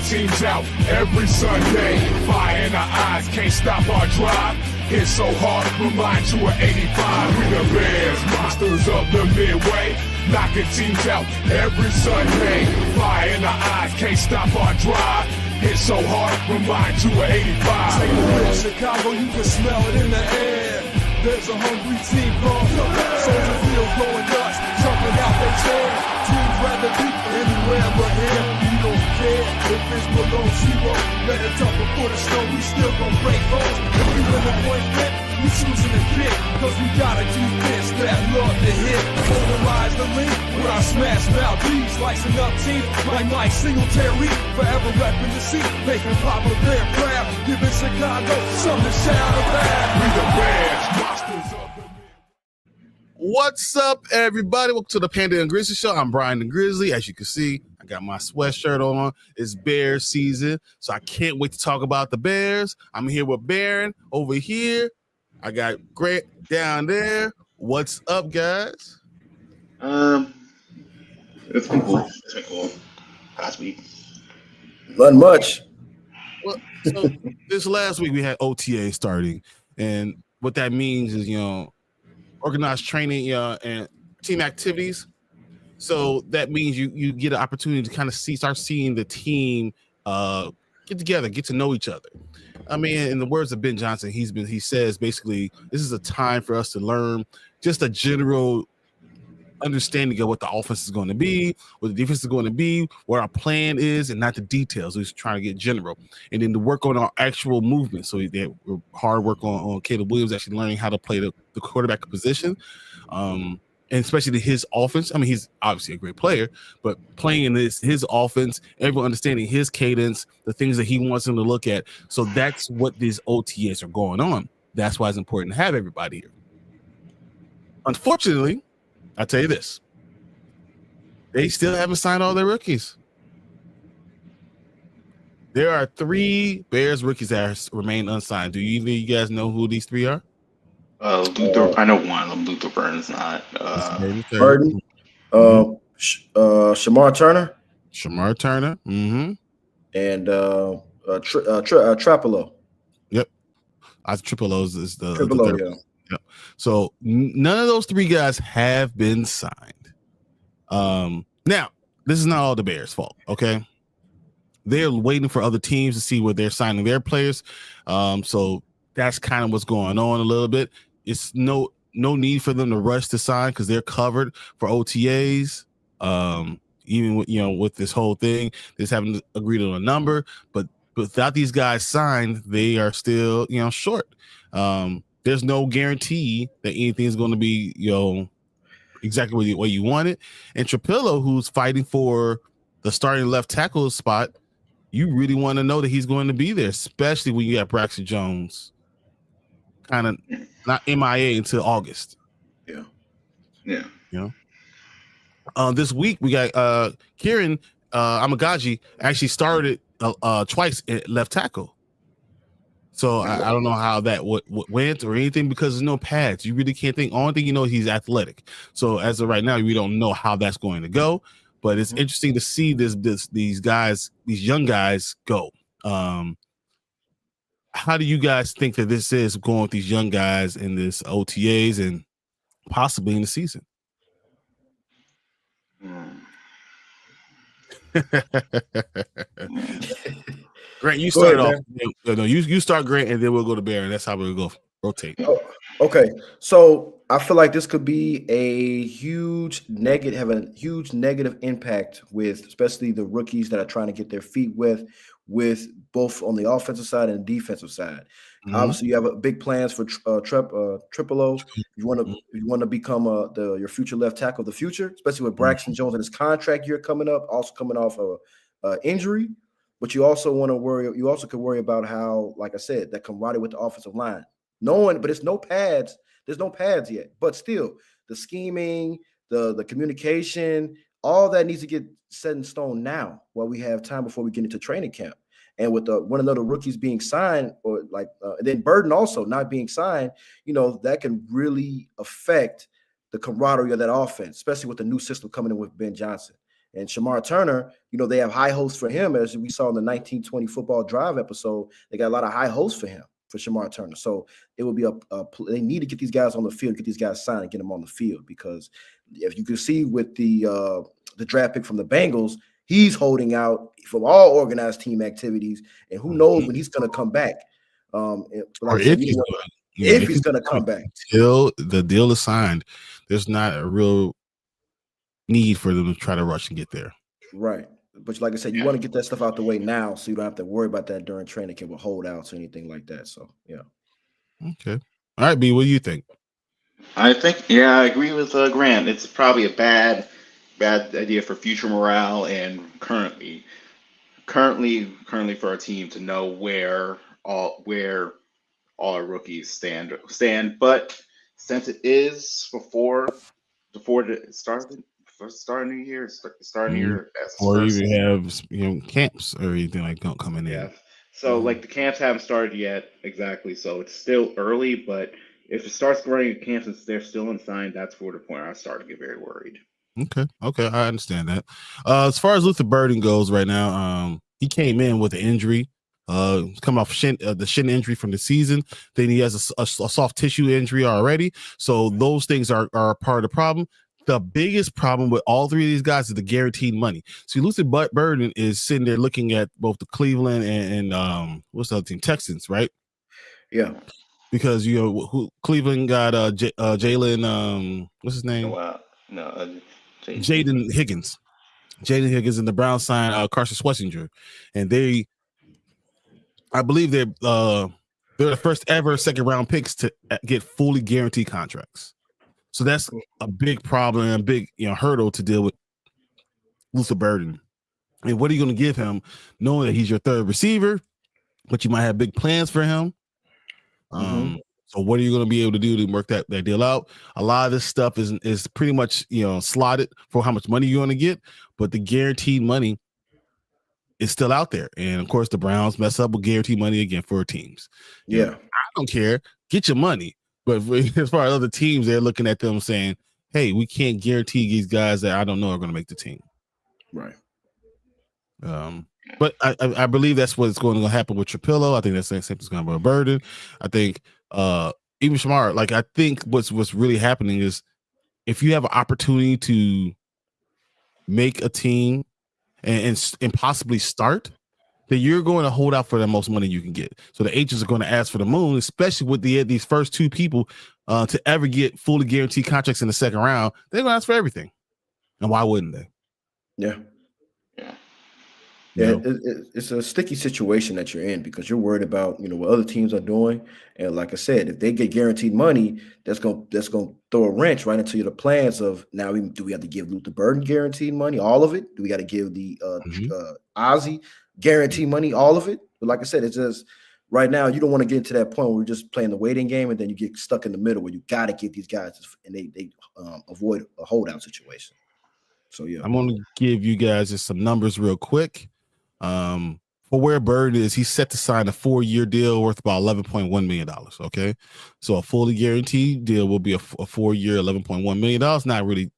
teams out every Sunday. Fire in our eyes, can't stop our drive. Hit so hard, remind you of 85. We the Bears, monsters of the Midway. Knocking teams out every Sunday. Fire in our eyes, can't stop our drive. Hit so hard, remind you of 85. Take a look, Chicago, you can smell it in the air. There's a hungry team called Soldier Field going nuts, jumping out their chair. Teams rather be anywhere but here. We don't care if it's below zero. Let it tumble for the snow, we still gon' break holes. If we win the point flip, we choosing to kick. Cause we got a defense that love to hit. Polarize the link with our smash mouth D's. Slicing up teams like Mike Singletary. Forever repping the seat, making Papa Bear proud. Giving Chicago something to shout about. We the Bears, monsters of the What's up, everybody? Welcome to the Panda and Grizzly Show. I'm Brian the Grizzly. As you can see, I got my sweatshirt on. It's Bears season, so I can't wait to talk about the Bears. I'm here with Baron over here. I got Grant down there. What's up, guys? It's been cool. Past week. Not much. Well, so this last week we had OTA starting, and what that means is, organized training and team activities. So that means you get an opportunity to kind of start seeing the team get together, get to know each other. I mean, in the words of Ben Johnson, he says basically this is a time for us to learn just a general understanding of what the offense is going to be, what the defense is going to be, what our plan is, and not the details. We're just trying to get general, and then to work on our actual movement. So we're hard work on Caleb Williams actually learning how to play the quarterback position, and especially his offense. I mean, he's obviously a great player, but playing in his offense, everyone understanding his cadence, the things that he wants them to look at. So that's what these OTAs are going on. That's why it's important to have everybody here. Unfortunately, I'll tell you this. They still haven't signed all their rookies. There are 3 Bears rookies that remain unsigned. Do either of you guys know who these 3 are? Luther, I know one of them. Luther Burns not. Burden. Shemar Turner. Shemar Turner. Mm-hmm. And Trapilo. Yep. Trapilo is the Trapilo, yeah. Yep. So none of those 3 guys have been signed. Now, this is not all the Bears' fault, okay? They're waiting for other teams to see where they're signing their players. So that's kind of what's going on a little bit. It's no need for them to rush to sign because they're covered for OTAs. Even with this whole thing, they just haven't agreed on a number. But without these guys signed, they are still short. There's no guarantee that anything is going to be, exactly the way you want it. And Trapilo, who's fighting for the starting left tackle spot, you really want to know that he's going to be there, especially when you got Braxton Jones kind of not MIA until August. Yeah. This week we got Kieran Amagaji actually started twice at left tackle. So I don't know how that went or anything because there's no pads. You really can't think. Only thing you know is he's athletic. So as of right now, we don't know how that's going to go. But it's interesting to see these young guys go. How do you guys think that this is going with these young guys in this OTAs and possibly in the season? Grant, you start off. No, you start, Grant, and then we'll go to Bear, and that's how we'll go rotate. Oh, okay, so I feel like this could be a huge negative impact with especially the rookies that are trying to get their feet with both on the offensive side and defensive side. Mm-hmm. Obviously, you have big plans for Trapilo. You want to become your future left tackle of the future, especially with Braxton Jones and his contract year coming up, also coming off of injury. But you also want to worry. You also could worry about how, like I said, that camaraderie with the offensive line. But it's no pads. There's no pads yet. But still, the scheming, the communication, all that needs to get set in stone now, while we have time before we get into training camp. And with one of the rookies being signed, or and then Burden also not being signed, that can really affect the camaraderie of that offense, especially with the new system coming in with Ben Johnson. And Shemar Turner, they have high hopes for him, as we saw in the 1920 football drive episode. They got a lot of high hopes for him, for Shemar Turner. So it will be they need to get these guys on the field, get these guys signed, and get them on the field, because if you can see with the draft pick from the Bengals, he's holding out from all organized team activities, and who knows when he's going to come back. If he's going to come back. Till the deal is signed, there's not a real need for them to try to rush and get there. Right. But like I said, you want to get that stuff out the way now, so you don't have to worry about that during training camp with holdouts or anything like that. So, yeah. Okay. All right, B, what do you think? I think, I agree with Grant. It's probably a bad idea for future morale and currently for our team to know where all our rookies stand. But since it is before the start of New Year, or even have camps or anything like coming in. Yeah. So like the camps haven't started yet, exactly. So it's still early, but if it starts running camps and they're still unsigned, that's where the point I start to get very worried. Okay, I understand that. As far as Luther Burden goes right now, he came in with an injury, coming off the shin injury from the season. Then he has a soft tissue injury already. So those things are part of the problem. The biggest problem with all three of these guys is the guaranteed money. See, Luther Burden is sitting there looking at both the Cleveland and what's the other team, Texans, right? Yeah. Because Cleveland got Jalen, what's his name? Jaden Higgins. Jaden Higgins, and the Browns signed Carson Schwarzenegger, and I believe they're the first ever second round picks to get fully guaranteed contracts. So that's a big problem and a big hurdle to deal with Luther Burden. And what are you going to give him, knowing that he's your third receiver, but you might have big plans for him? So what are you going to be able to do to work that deal out? A lot of this stuff is pretty much slotted for how much money you're going to get, but the guaranteed money is still out there. And of course, the Browns mess up with guaranteed money again for teams. I don't care. Get your money. But as far as other teams, they're looking at them saying, hey, we can't guarantee these guys that I don't know are going to make the team. Right. But I believe that's what's going to happen with Trapilo. I think that's the same thing's going to be a Burden. I think even Shemar, I think what's really happening is if you have an opportunity to make a team and possibly start, then you're going to hold out for the most money you can get. So the agents are going to ask for the moon, especially with these first two people to ever get fully guaranteed contracts in the second round. They're going to ask for everything. And why wouldn't they? Yeah. It's a sticky situation that you're in, because you're worried about what other teams are doing, and like I said, if they get guaranteed money, that's gonna throw a wrench right into the plans of now. Do we have to give Luther Burden guaranteed money, all of it? Do we got to give the Ozzy guaranteed money, all of it? But like I said, it's just right now you don't want to get into that point where we're just playing the waiting game, and then you get stuck in the middle where you got to get these guys, and they avoid a holdout situation. So yeah, I'm going to give you guys just some numbers real quick. For where Bird is, he's set to sign a 4-year deal worth about $11.1 million. Okay. So a fully guaranteed deal will be a 4-year, $11.1 million. Not really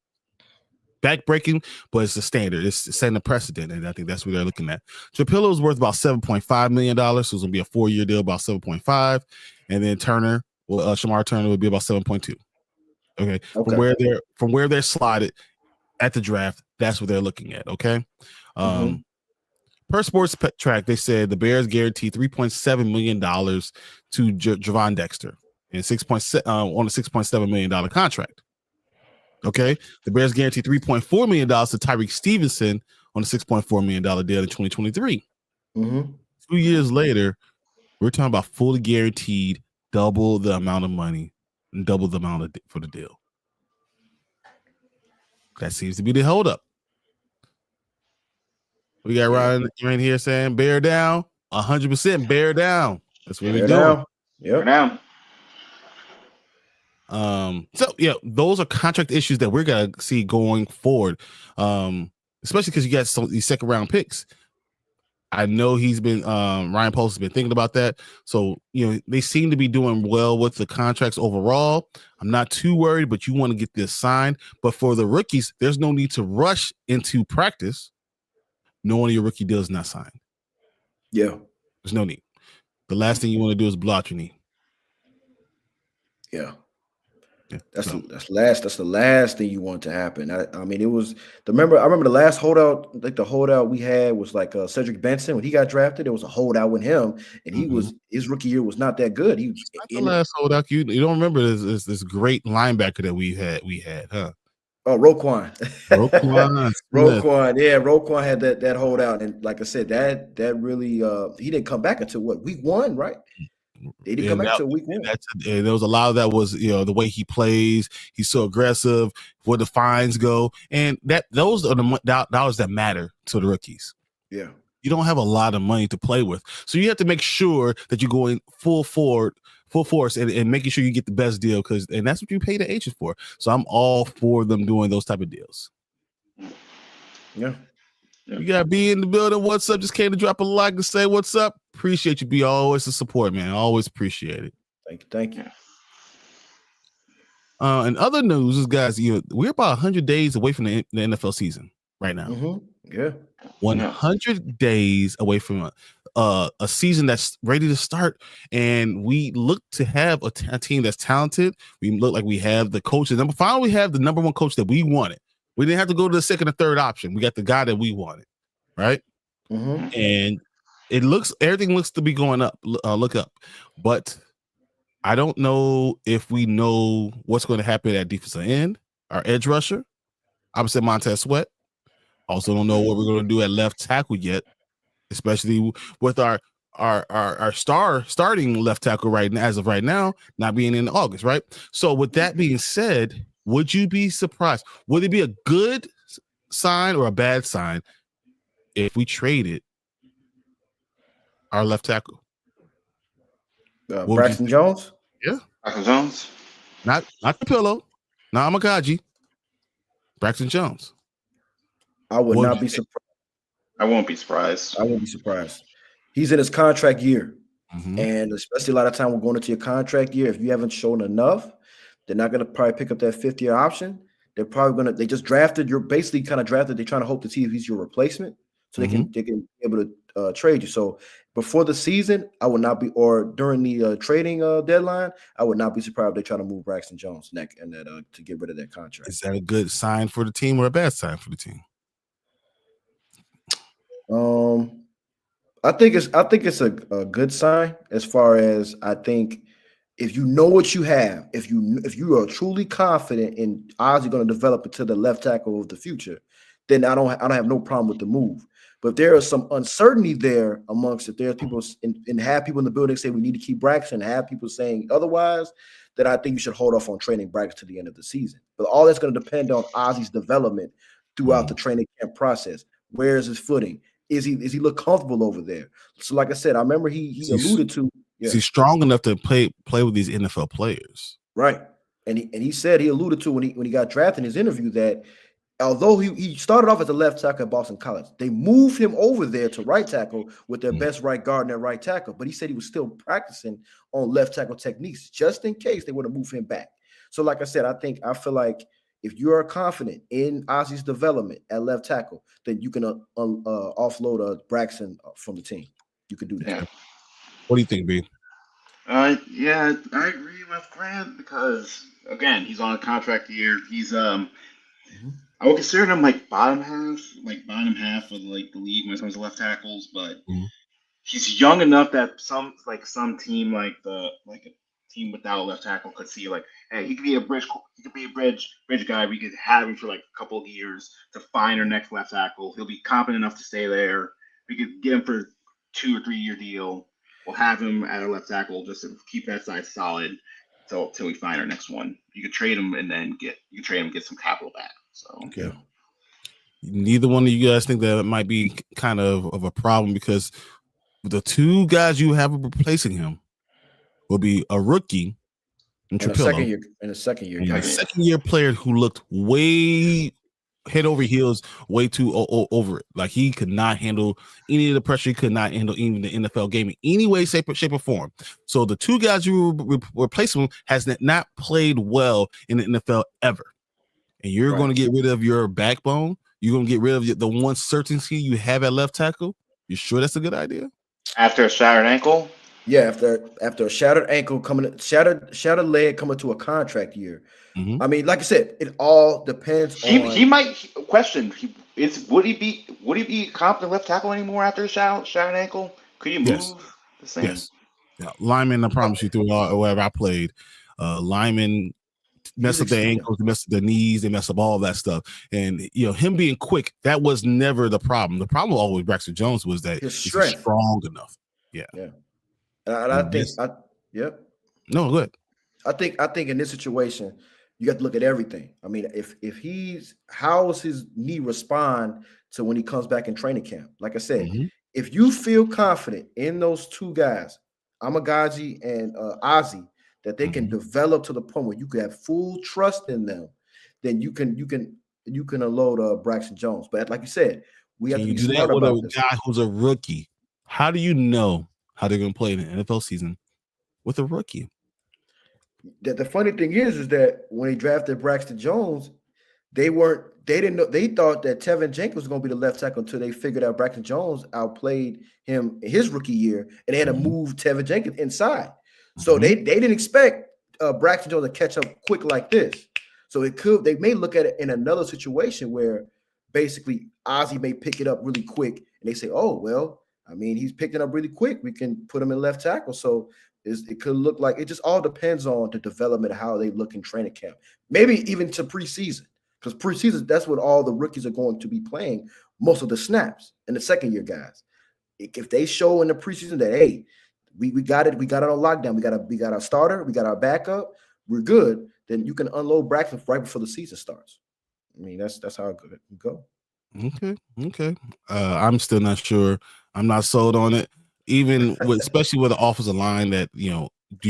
backbreaking, but it's the standard. It's setting a precedent. And I think that's what they're looking at. Trapilo is worth about $7.5 million. So it's going to be a 4-year deal, about 7.5. And then Shemar Turner would be about 7.2. Okay. From where they're slotted at the draft, that's what they're looking at. Okay. Per Sports Track, they said the Bears guaranteed $3.7 million to Javon Dexter and on a $6.7 million contract. Okay, the Bears guaranteed $3.4 million to Tyreek Stevenson on a $6.4 million deal in 2023. 2 years later, we're talking about fully guaranteed, double the amount of money and double the amount for the deal. That seems to be the holdup. We got Ryan right here saying bear down, 100% bear down. That's what we're doing. Yeah. So yeah, those are contract issues that we're gonna see going forward. Especially because you got these second round picks. I know he's been Ryan Post has been thinking about that. So, they seem to be doing well with the contracts overall. I'm not too worried, but you want to get this signed. But for the rookies, there's no need to rush into practice knowing your rookie deal is not signed. Yeah. There's no need. The last thing you want to do is blow out your knee. Yeah. Yeah, That's the last thing you want to happen. I mean, it was I remember the last holdout, like the holdout we had was like Cedric Benson when he got drafted. There was a holdout with him, and his rookie year was not that good. He was the last holdout. You don't remember this great linebacker that we had, huh? Oh, Roquan. Roquan. Yeah, Roquan had that holdout, and like I said, that really he didn't come back until week 1, right? They didn't come back until week 1. There was a lot of that was the way he plays. He's so aggressive. Where the fines go, and those are the dollars that matter to the rookies. Yeah, you don't have a lot of money to play with, so you have to make sure that you're going full force and making sure you get the best deal and that's what you pay the agent for. So I'm all for them doing those type of deals. Yeah. You gotta be in the building. What's up? Just came to drop a like to say what's up. Appreciate you. Be always the support, man. Always appreciate it. Thank you. And other news is, guys, we're about 100 days away from the NFL season right now. Yeah, 100 days away from a season that's ready to start, and we look to have a team that's talented. We look like we have the coaches. And finally, we have the number one coach that we wanted. We didn't have to go to the second or third option. We got the guy that we wanted, right? And everything looks to be going up. Look up, but I don't know if we know what's going to happen at defensive end, our edge rusher. Opposite Montez Sweat. Also don't know what we're going to do at left tackle yet, especially with our starting left tackle as of right now not being in August, right? So with that being said, would you be surprised? Would it be a good sign or a bad sign if we traded our left tackle? Braxton Jones? Yeah. Braxton Jones? Not Trapilo, not Amakaji. Braxton Jones. I would not be surprised. I won't be surprised. I won't be surprised. He's in his contract year. And especially a lot of time we're going into your contract year. If you haven't shown enough, they're not going to probably pick up that 5th-year option. They're probably they just drafted. They're trying to hope to see if he's your replacement so they can be able to trade you. So before the season, I would not be, or during the trading deadline, I would not be surprised if they try to move Braxton Jones neck and to get rid of that contract. Is that a good sign for the team or a bad sign for the team? I think it's a good sign as far as I think if you know what you have, if you are truly confident in Ozzy going to develop into the left tackle of the future, then I don't have no problem with the move. But if there is some uncertainty there amongst it, there are people and have people in the building say we need to keep Braxton, and have people saying otherwise, then I think you should hold off on training Braxton to the end of the season. But all that's going to depend on Ozzy's development throughout the training camp process. Where is his footing? Is he look comfortable over there? So, like I said, I remember he alluded to. Is he strong enough to play with these NFL players? Right, and he said he alluded to when he got drafted in his interview that although he started off as a left tackle at Boston College, they moved him over there to right tackle with their best right guard and their right tackle. But he said he was still practicing on left tackle techniques just in case they would have moved him back. So, like I said, I feel like if you are confident in Ozzy's development at left tackle, then you can offload Braxton from the team. You can do that. Yeah. What do you think, B? Yeah, I agree with Grant because again, he's on a contract year. He's I would consider him like bottom half of like the league when it comes to left tackles, but he's young enough that some team like a team without a left tackle could see like, hey, he could be a bridge guy. We could have him for like a couple of years to find our next left tackle. He'll be competent enough to stay there. We could get him for 2 or 3 year deal. We'll have him at a left tackle just to keep that side solid till we find our next one. You could trade him and then get some capital back. So okay. Neither one of you guys think that it might be kind of a problem because the 2 guys you have replacing him will be a rookie and a second year a second year player who looked way head over heels, way too over it. Like he could not handle any of the pressure. He could not handle even the NFL game in any way, shape, or form. So the two guys you replace him has not played well in the NFL ever. And you're going to get rid of your backbone. You're going to get rid of the one certainty you have at left tackle. You sure that's a good idea? After a shattered ankle? Yeah, after a shattered ankle shattered leg coming to a contract year. I mean, like I said, it all depends on. He might question. Would he be a competent left tackle anymore after a shattered ankle? Could he move the same? Yes. Yeah. Linemen, I promise you, through wherever I played, linemen mess up their ankles, they mess up their knees, they mess up all that stuff. And him being quick, that was never the problem. The problem always with Braxton Jones was that he's strong enough. Yeah. Yeah. And I think No, go ahead. I think in this situation, you got to look at everything. I mean, how does his knee respond to when he comes back in training camp? Like I said, if you feel confident in those two guys, Amagaji and Ozzy, that they can develop to the point where you can have full trust in them, then you can unload Braxton Jones. But like you said, we have to be smart about this. Guy who's a rookie. How do you know how they're going to play in an NFL season with a rookie? The funny thing is that when they drafted Braxton Jones, they didn't know. They thought that Tevin Jenkins was going to be the left tackle until they figured out Braxton Jones outplayed him in his rookie year, and they had to move Tevin Jenkins inside. So they didn't expect Braxton Jones to catch up quick like this. So they may look at it in another situation where basically Ozzy may pick it up really quick, and they say, "Oh well, I mean, he's picked it up really quick. We can put him in left tackle." So it could look like it just all depends on the development of how they look in training camp, maybe even to preseason, because preseason, that's what all the rookies are going to be playing most of the snaps, and the second year guys. If they show in the preseason that, hey, we got it on lockdown, we got our starter, we got our backup, we're good, then you can unload Braxton right before the season starts. I mean, that's how it could go. Okay. I'm still not sure. I'm not sold on it. Even especially with the offensive line, that do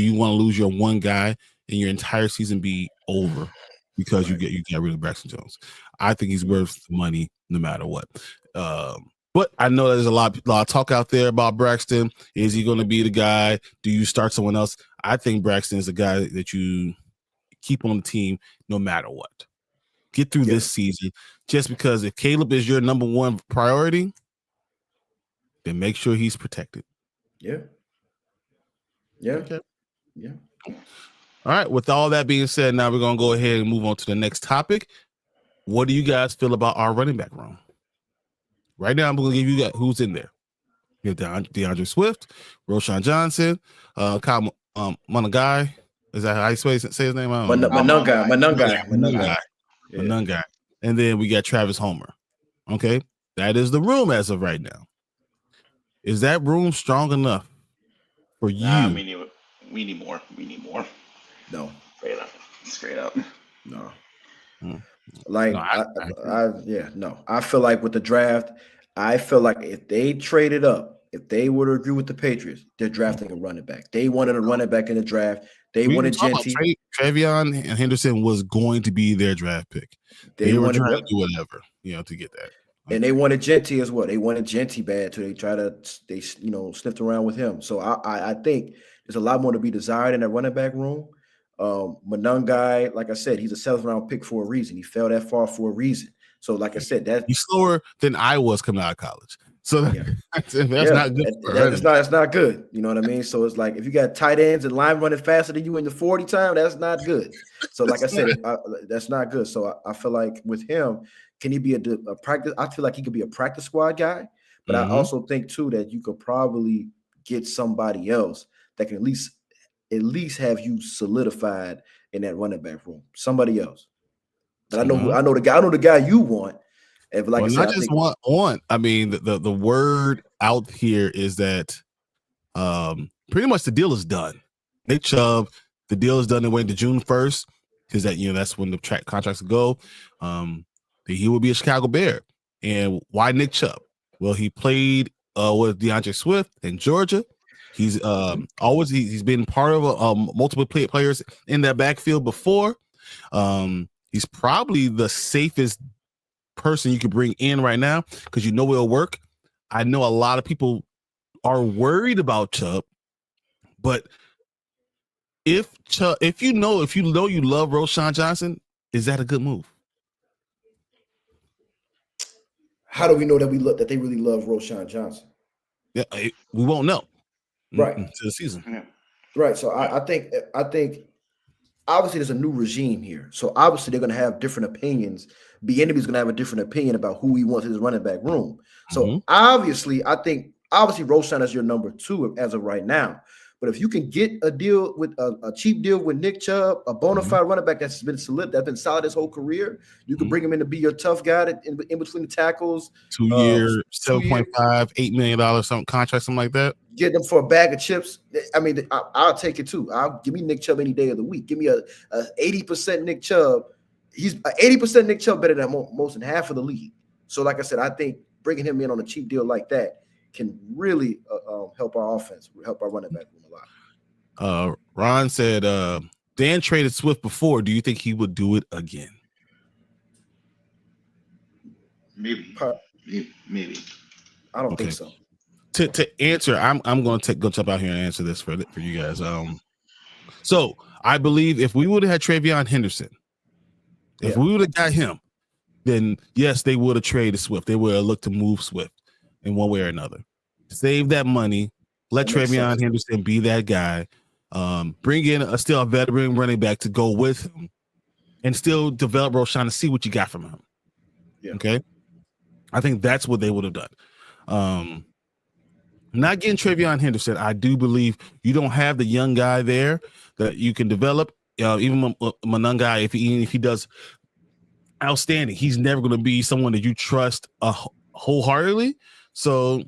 you want to lose your one guy and your entire season be over because you get rid of Braxton Jones? I think he's worth the money no matter what. But I know there's a lot of talk out there about Braxton. Is he going to be the guy? Do you start someone else? I think Braxton is the guy that you keep on the team no matter what. Get through this season, just because if Caleb is your number one priority, then make sure he's protected. Yeah. Okay. Yeah. All right. With all that being said, now we're going to go ahead and move on to the next topic. What do you guys feel about our running back room? Right now, I'm going to give you who's in there. You have DeAndre Swift, Roshan Johnson, Kyle Munagai. Is that how you say his name? Munungai. And then we got Travis Homer. Okay. That is the room as of right now. Is that room strong enough for you? We need more. No. Straight up. No. Like, no. I feel like with the draft, I feel like if they traded up, if they would agree with the Patriots, they're drafting a running back. They wanted a running back in the draft. They wanted Genty. Travion and Henderson was going to be their draft pick. They were trying to do whatever, to get that. And they wanted Genty as well. They wanted Genty bad, so they sniffed around with him. So I think there's a lot more to be desired in that running back room. Munungai, like I said, he's a 7th round pick for a reason. He fell that far for a reason. So, like I said, he's slower than I was coming out of college. So that's not good. That's not good. You know what I mean? So it's like if you got tight ends and line running faster than you in the 40 time, that's not good. So, like I said, that's not good. So I feel like with him, can he be a practice? I feel like he could be a practice squad guy, but I also think too that you could probably get somebody else that can at least have you solidified in that running back room. Somebody else. But I know the guy you want. And like I just want. I mean, the word out here is that pretty much the deal is done. Nick Chubb, the deal is done. They went to June 1st because that's when the contracts go. He will be a Chicago Bear. And why Nick Chubb? Well, he played with DeAndre Swift in Georgia. He's he's been part of multiple players in that backfield before. He's probably the safest person you could bring in right now because you know it'll work. I know a lot of people are worried about Chubb, but if you know you love Roschon Johnson, is that a good move? How do we know that they really love Roschon Johnson? Yeah, we won't know right until the season. Yeah. Right. So I think obviously there's a new regime here. So obviously they're going to have different opinions. Bieniemy's going to have a different opinion about who he wants in his running back room. So obviously Roschon is your number 2 as of right now. But if you can get a deal with a cheap deal with Nick Chubb, a bona fide running back that's been solid his whole career, you can bring him in to be your tough guy in between the tackles. 2 year, $7.5, $8 million something contract, something like that. Get them for a bag of chips. I mean, I'll take it too. Give me Nick Chubb any day of the week. Give me a 80% Nick Chubb. He's 80% Nick Chubb better than most than half of the league. So, like I said, I think bringing him in on a cheap deal like that can really help our offense, help our running back room a lot. Ron said Dan traded Swift before. Do you think he would do it again? Maybe. I don't think so. To answer, I'm going to go jump out here and answer this for you guys. So I believe if we would have had Travion Henderson, if we would have got him, then yes, they would have traded Swift. They would have looked to move Swift in one way or another. Save that money. Let Travion Henderson be that guy. Bring in still a veteran running back to go with him, and still develop Roschon to see what you got from him. Yeah. Okay, I think that's what they would have done. Not getting Travion Henderson, I do believe you don't have the young guy there that you can develop. Even Monangai, if he does outstanding, he's never going to be someone that you trust wholeheartedly. So,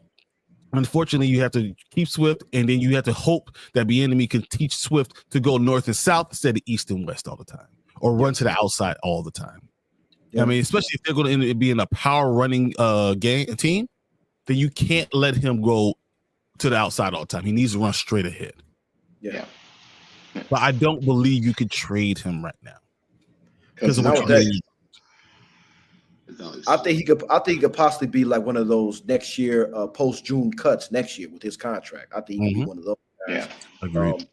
unfortunately, you have to keep Swift, and then you have to hope that Bieniemy can teach Swift to go north and south instead of east and west all the time, or run to the outside all the time. Yeah. I mean, especially if they're going to be in a power running team, then you can't let him go to the outside all the time. He needs to run straight ahead. Yeah. But I don't believe you could trade him right now because of what you need. I think he could possibly be like one of those next year post June cuts next year with his contract. I think he could be one of those guys. Agreed.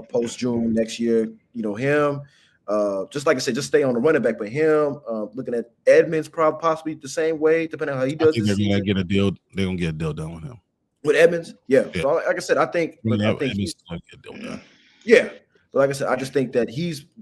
Post June next year, him. Just like I said, just stay on the running back, but him looking at Edmonds possibly the same way, depending on how he does. I think they're gonna get a deal. They're gonna get a deal done with him. With Edmonds, yeah. So like I said, I think he's gonna get a deal done. Yeah. But like I said, I just think that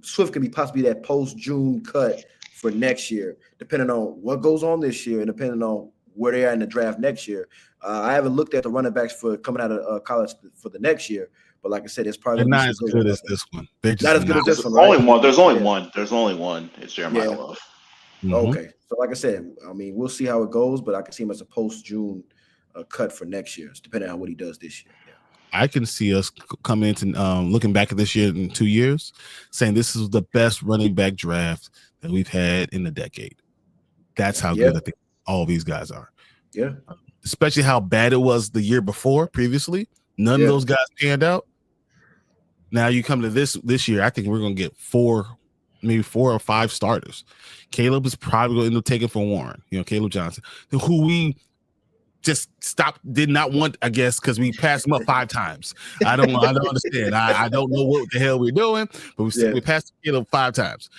Swift can be possibly that post June cut for next year, depending on what goes on this year and depending on where they are in the draft next year. I haven't looked at the running backs for coming out of college for the next year, but like I said, it's probably not as good as this one. Not as good as this one. Only one. There's only one. There's only one. It's Jeremiah Love. Okay, so like I said, I mean, we'll see how it goes, but I can see him as a post June cut for next year, depending on what he does this year. Yeah. I can see us coming into looking back at this year in 2 years, saying this is the best running back draft that we've had in a decade. That's how good I think all these guys are. Yeah. Especially how bad it was the year before, previously. None of those guys panned out. Now you come to this year, I think we're going to get maybe 4 or 5 starters. Caleb is probably going to end up taking for Warren, Caleb Johnson, who we just did not want, I guess, because we passed him up 5 times. I don't understand. I don't know what the hell we're doing, but we passed Caleb 5 times.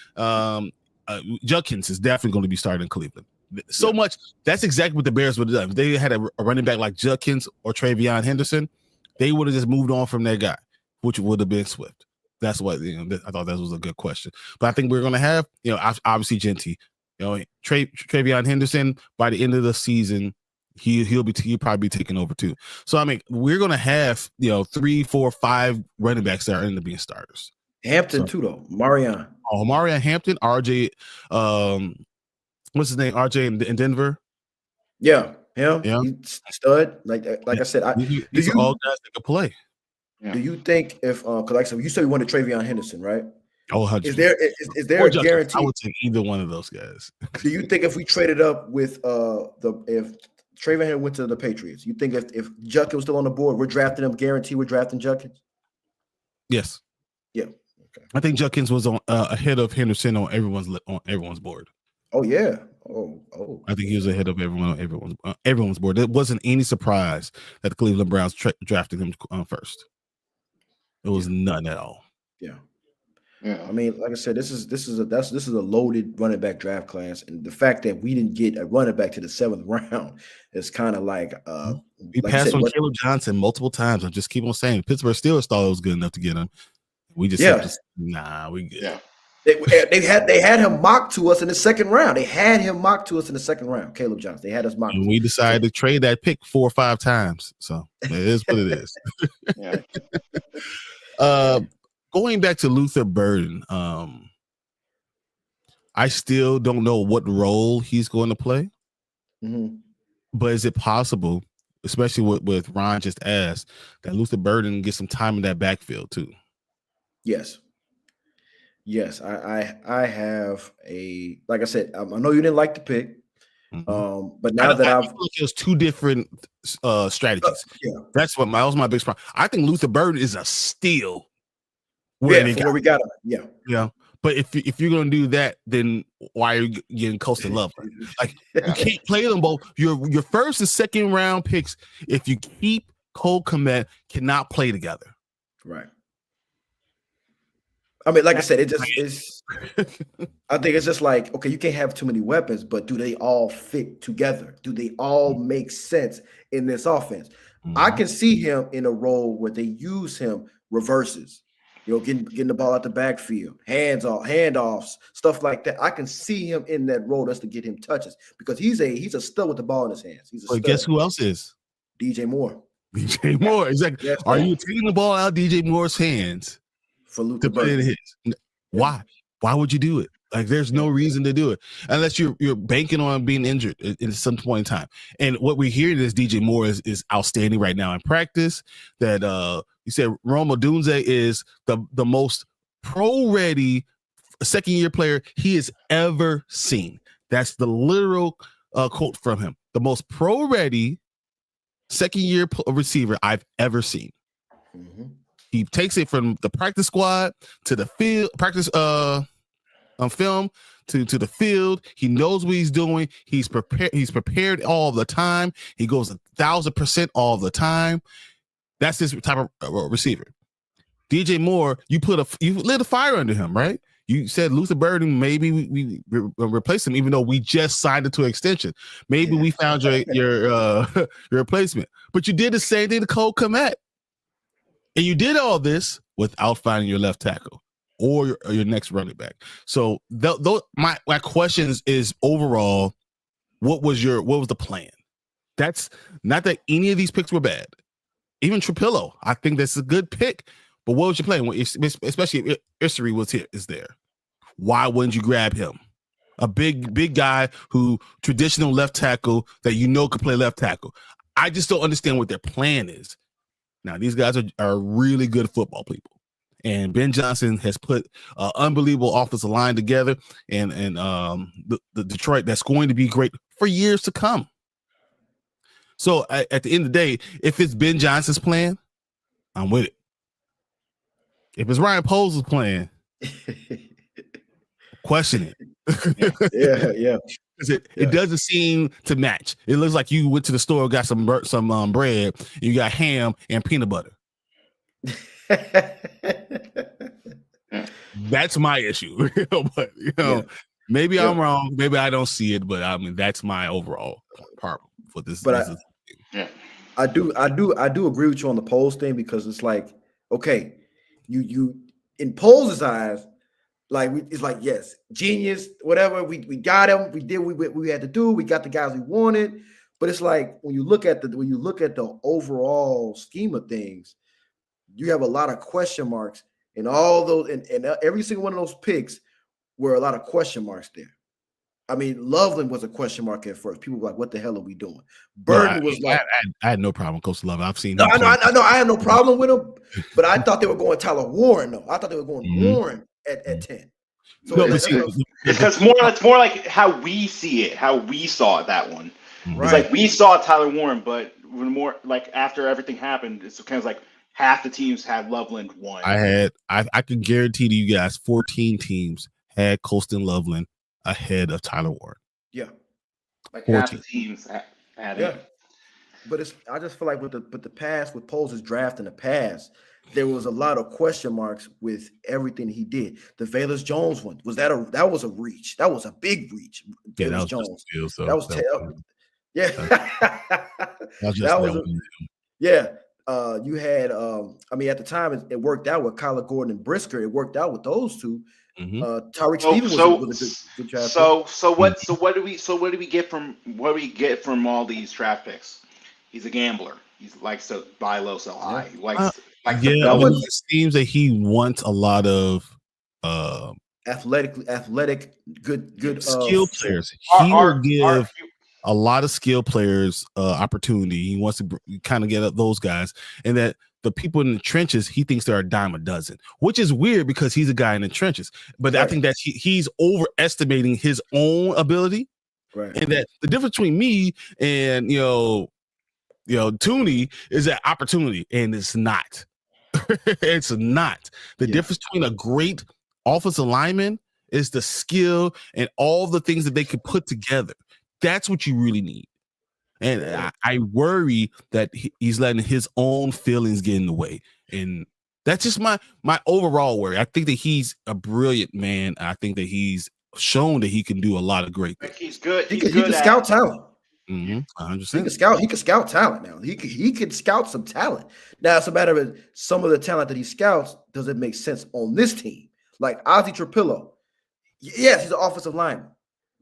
Judkins is definitely going to be starting in Cleveland. So much. That's exactly what the Bears would have done. If they had a running back like Judkins or Travion Henderson, they would have just moved on from their guy, which would have been Swift. That's what I thought that was a good question. But I think we're going to have, obviously Genty, Travion Henderson by the end of the season. He'll probably be taking over too. So I mean, we're gonna have 3, 4, 5 running backs that are into being starters. Hampton too, though. Marion. Oh, Marion Hampton, RJ. What's his name? RJ in Denver. Yeah, him. Yeah, he's stud. Like I said, these are all guys that can play. Do you think if because like I said, you said you wanted Travion Henderson, right? Oh, is there a guarantee? I would take either one of those guys. Do you think if we traded up with if Travion Henderson went to the Patriots, you think if Judkins was still on the board, we're drafting him, guarantee we're drafting Judkins? Yes. Yeah. Okay. I think Judkins was on ahead of Henderson on everyone's board. Oh yeah. I think he was ahead of everyone's board. It wasn't any surprise that the Cleveland Browns drafted him first. It was none at all. Yeah. I mean, like I said, this is a loaded running back draft class, and the fact that we didn't get a running back to the 7th round is kind of like we passed on Caleb Johnson multiple times. I just keep on saying Pittsburgh Steelers thought it was good enough to get him. We just said, nah, we good. Yeah. They had him mocked to us in the 2nd round. They had him mocked to us in the 2nd round. Caleb Johnson. They had us mocked. And we decided to trade that pick 4 or 5 times. So it is what it is. Going back to Luther Burden, I still don't know what role he's going to play. Mm-hmm. But is it possible, especially with Ron just asked, that Luther Burden gets some time in that backfield too? Yes. I have like I said, I know you didn't like the pick, but now that I've looked, there's 2 different strategies. That was my biggest problem. I think Luther Burden is a steal. Where we got him. Yeah. But if you're gonna do that, then why are you getting Colston Loveland? Like you can't play them both. Your 1st and 2nd round picks, if you keep Cole Kmet, cannot play together. Right. I mean, like I said, I think it's just like, okay, you can't have too many weapons, but do they all fit together? Do they all make sense in this offense? I can see him in a role where they use him reverses. Getting the ball out the backfield, handoffs, stuff like that. I can see him in that role just to get him touches because he's a stud with the ball in his hands. But guess who else is? DJ Moore. DJ Moore. Exactly. Yes, are you taking the ball out of DJ Moore's hands for Luther to put it in his? Why? Why would you do it? Like, there's no reason to do it unless you're banking on being injured at some point in time. And what we're hearing is DJ Moore is outstanding right now in practice. That you said Rome Odunze is the most pro-ready 2nd-year player he has ever seen. That's the literal quote from him. The most pro-ready 2nd-year receiver I've ever seen. Mm-hmm. He takes it from the practice squad to the field, practice on film to the field. He knows what he's doing. He's prepared all the time. He goes 1,000% all the time. That's his type of receiver. DJ Moore, you lit a fire under him, right? You said Luther Burden, maybe we replace him, even though we just signed it to an extension. Maybe we found your replacement. But you did the same thing to Cole Kmet. And you did all this without finding your left tackle or your next running back. So my questions is overall, what was the plan? That's not that any of these picks were bad. Even Trapilo, I think that's a good pick. But what was your plan? Especially if Issery is there. Why wouldn't you grab him? A big guy who traditional left tackle that could play left tackle. I just don't understand what their plan is. Now, these guys are really good football people. And Ben Johnson has put unbelievable offensive line together and the Detroit that's going to be great for years to come. So at the end of the day, if it's Ben Johnson's plan, I'm with it. If it's Ryan Poles' plan, question it. Yeah. It doesn't seem to match. It looks like you went to the store, got some bread, you got ham and peanut butter. That's my issue. But maybe I'm wrong. Maybe I don't see it, but I mean that's my overall problem for this. But I do agree with you on the Poles thing because it's like, okay, you in Poles' eyes, like it's like, yes, genius, whatever. We got him. We did what we had to do. We got the guys we wanted. But it's like when you look at the overall scheme of things, you have a lot of question marks and all those and every single one of those picks were a lot of question marks there. I mean, Loveland was a question mark at first. People were like, what the hell are we doing? Burden was like, I had no problem with Coach Loveland. I've seen I had no problem with him, but I thought they were going Tyler Warren, though. I thought they were going Warren at 10. So it's more like how we see it, how we saw it, that one. Right. It's like we saw Tyler Warren, but more like after everything happened, it's kind of like half the teams had Loveland one. I can guarantee to you guys 14 teams had Colston Loveland ahead of Tyler Warren. Yeah. Like 14. half the teams had Yeah. it. But I just feel like with the past, with Poles' draft in the past, there was a lot of question marks with everything he did. The Valus Jones one that was a reach. That was a big reach. Yeah, that Valus was just Jones. a deal, so That was yeah. that was Yeah. You had I mean, at the time it worked out with Kyler Gordon and Brisker. It worked out with those two. Tyreek Stevens was a good draft pick. So what do we get from all these draft picks? He's a gambler. He likes to buy low, sell high. He likes to it seems that he wants a lot of athletic, good skill players. He will give a lot of skill players opportunity. He wants to kind of get up those guys, and that the people in the trenches, he thinks they're a dime a dozen, which is weird because he's a guy in the trenches. But I think that he's overestimating his own ability, right? And that the difference between me and Tooney is that opportunity, and it's not. It's not. The difference between a great offensive lineman is the skill and all the things that they can put together. That's what you really need. And I worry that he's letting his own feelings get in the way. And that's just my overall worry. I think that he's a brilliant man. I think that he's shown that he can do a lot of great things. He's good. He can scout talent. 100%. He can scout talent now. He can scout some talent. Now it's a matter of some of the talent that he scouts doesn't make sense on this team. Like Ozzie Trapilo. Yes, he's an offensive lineman,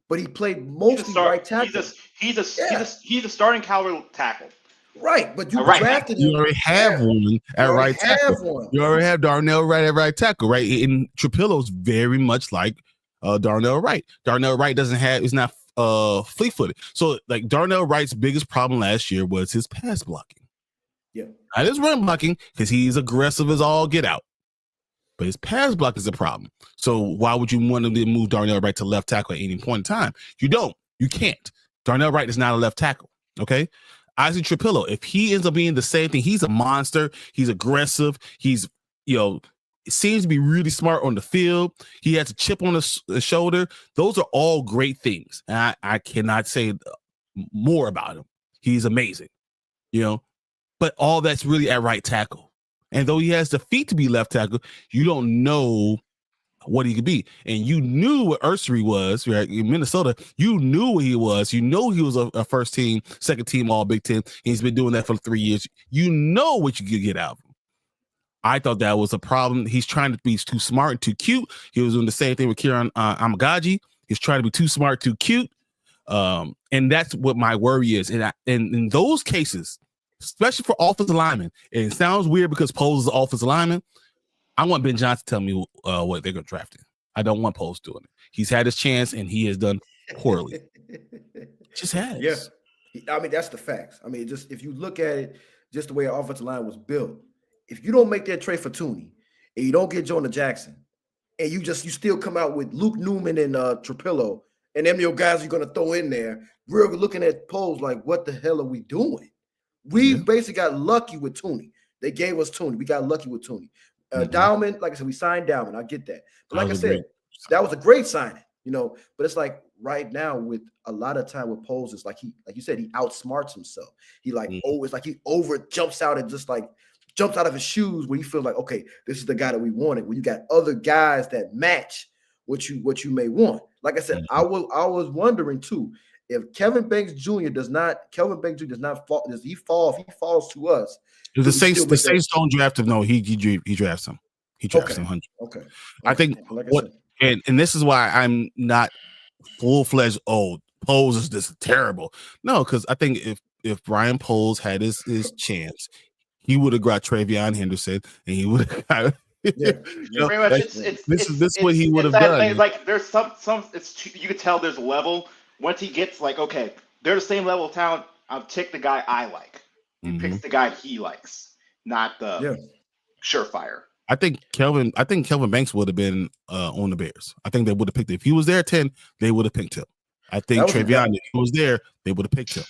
but he played mostly right tackle. He's a starting caliber tackle. Right, but you drafted him. You already have one at right tackle. You already have Darnell Wright at right tackle, right? And Trapilo's very much like Darnell Wright. Darnell Wright is not fleet-footed. So like Darnell Wright's biggest problem last year was his pass blocking. Yeah. Not his run blocking, because he's aggressive as all get out. But his pass block is a problem. So why would you want him to move Darnell Wright to left tackle at any point in time? You don't. You can't. Darnell Wright is not a left tackle. Okay. Ozzie Trapilo, if he ends up being the same thing, he's a monster. He's aggressive. He's, seems to be really smart on the field. He has a chip on his shoulder. Those are all great things. And I cannot say more about him. He's amazing, but all that's really at right tackle. And though he has the feet to be left tackle, you don't know what he could be. And you knew what Ursery was, right? In Minnesota, you knew what he was. You know he was a first team, second team All Big Ten. He's been doing that for 3 years. You know what you could get out of him. I thought that was a problem. He's trying to be too smart and too cute. He was doing the same thing with Kieran Amagaji. He's trying to be too smart, too cute. And that's what my worry is. And in those cases, especially for offensive linemen, and it sounds weird because Poles is an offensive lineman, I want Ben Johnson to tell me what they're going to draft him. I don't want Poles doing it. He's had his chance, and he has done poorly. Just has. Yeah. I mean, that's the facts. I mean, just if you look at it, just the way our offensive line was built, if you don't make that trade for Tooney, and you don't get Jonah Jackson, and you still come out with Luke Newman and Trapilo, and them your guys you're going to throw in there, we're looking at Poles like, what the hell are we doing? We basically got lucky with Tooney. They gave us Tooney. We got lucky with Tooney. Dowman, like I said, we signed Dowman. I get that. But like I said, that was a great signing, but it's like right now with a lot of time with Poles, it's like you said, he outsmarts himself. He it's like he over jumps out and just like jumps out of his shoes where you feel like, okay, this is the guy that we wanted. When you got other guys that match what you may want. Like I said, I was wondering too, if Kelvin Banks Jr. does not fall, does he fall? If he falls to us, the Saints don't draft him. No, he drafts him. He drafts him 100. Okay. I think and this is why I'm not full-fledged. Poles is this terrible. No, because I think if Brian Poles had his chance, he would have got Travion Henderson, and he would have got. Pretty much, this is what he would have done. Like there's some you could tell there's a level. Once he gets like, okay, they're the same level of talent, I'll take the guy I like. He picks the guy he likes, not the surefire. I think Kelvin Banks would have been on the Bears. I think they would have picked him. If he was there at 10, they would have picked him. I think Travion, if he was there, they would have picked him.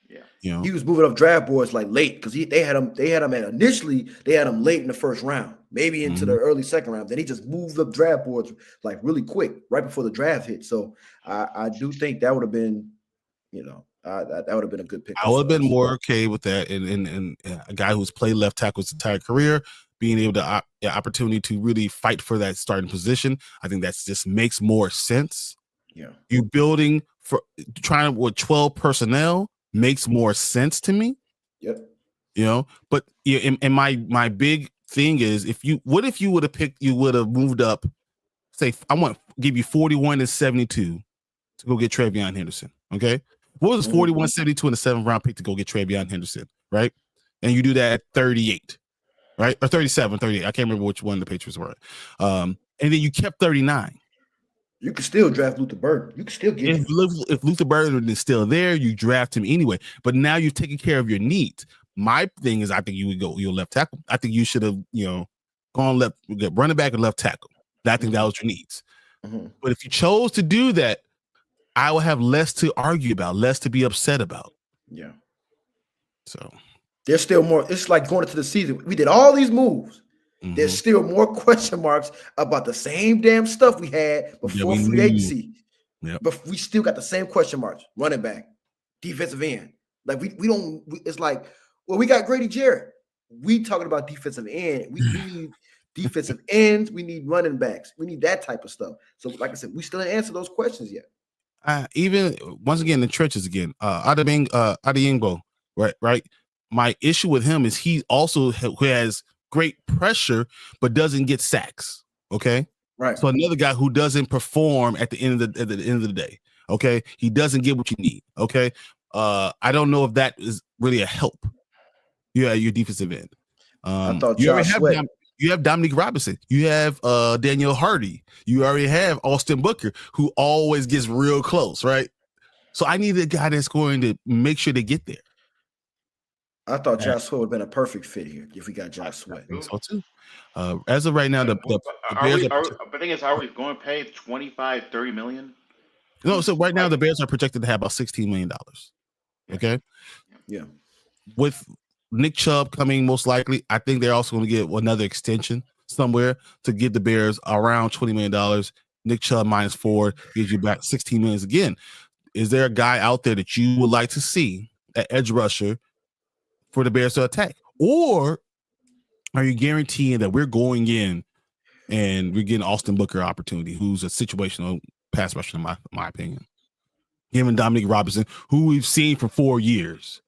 Yeah. he was moving up draft boards like late because they had him initially late in the first round, maybe into the early second round. Then he just moved up draft boards like really quick right before the draft hit. So I do think that would have been, that would have been a good pick. I would have been more okay with that, and a guy who's played left tackle his entire career being able to opportunity to really fight for that starting position. I think that's just makes more sense. Yeah, you building for trying with 12 personnel makes more sense to me. Yep. But and my big thing is what if you would have moved up, say give you 41 and 72 to go get Travion Henderson. Okay. What was 41, 72 in the 7th round pick to go get Travion Henderson, right? And you do that at 38, right? Or 37, 38. I can't remember which one the Patriots were. And then you kept 39. You can still draft Luther Burden. You can still get him. If Luther Burden is still there, you draft him anyway. But now you've taken care of your needs. My thing is, I think you would go your left tackle. I think you should have, gone get running back and left tackle. I think that was your needs. But if you chose to do that, I will have less to argue about, less to be upset about. Yeah. So there's still more. It's like going into the season. We did all these moves. There's still more question marks about the same damn stuff we had before free agency. Yep. But we still got the same question marks. Running back, defensive end. Like we don't. It's like, well, we got Grady Jarrett. We talking about defensive end. We need defensive ends. We need running backs. We need that type of stuff. So, like I said, we still didn't answer those questions yet. Even once again, the trenches again. Adeyingbo, right. My issue with him is he also has great pressure, but doesn't get sacks. Okay, right. So another guy who doesn't perform at the end of the day. Okay, he doesn't get what you need. Okay, I don't know if that is really a help. Yeah, your defensive end. I thought you have Dominique Robinson. You have Daniel Hardy. You already have Austin Booker, who always gets real close, right? So I need a guy that's going to make sure they get there. I thought Josh Sweat would have been a perfect fit here if we got Josh Sweat. I think so too. As of right now, the Bears the thing is, are we going to pay 25, 30 million? No, so right now the Bears are projected to have about $16 million. Okay. Yeah. With Nick Chubb coming most likely, I think they're also going to get another extension somewhere to give the Bears around $20 million. Nick Chubb -4 gives you back $16 million again. Is there a guy out there that you would like to see at edge rusher for the Bears to attack? Or are you guaranteeing that we're going in and we're getting Austin Booker opportunity, who's a situational pass rusher in my opinion? Giving Dominique Robinson, who we've seen for 4 years,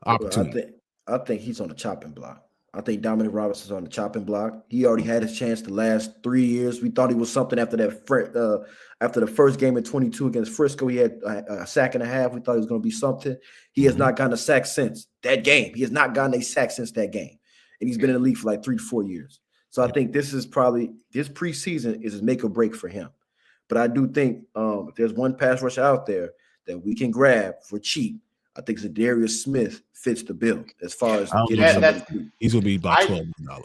opportunity. I think he's on the chopping block. I think Dominic Robinson's on the chopping block. He already had his chance the last 3 years. We thought he was something after that. After the first game in 22 against Frisco, he had a sack and a half. We thought he was going to be something. He has not gotten a sack since that game. He has not gotten a sack since that game, and he's been in the league for like 3 to 4 years. So I think this is probably this preseason is a make or break for him. But I do think if there's one pass rush out there that we can grab for cheap, I think Zadarius Smith fits the bill as far as getting he's going to be about $12 million.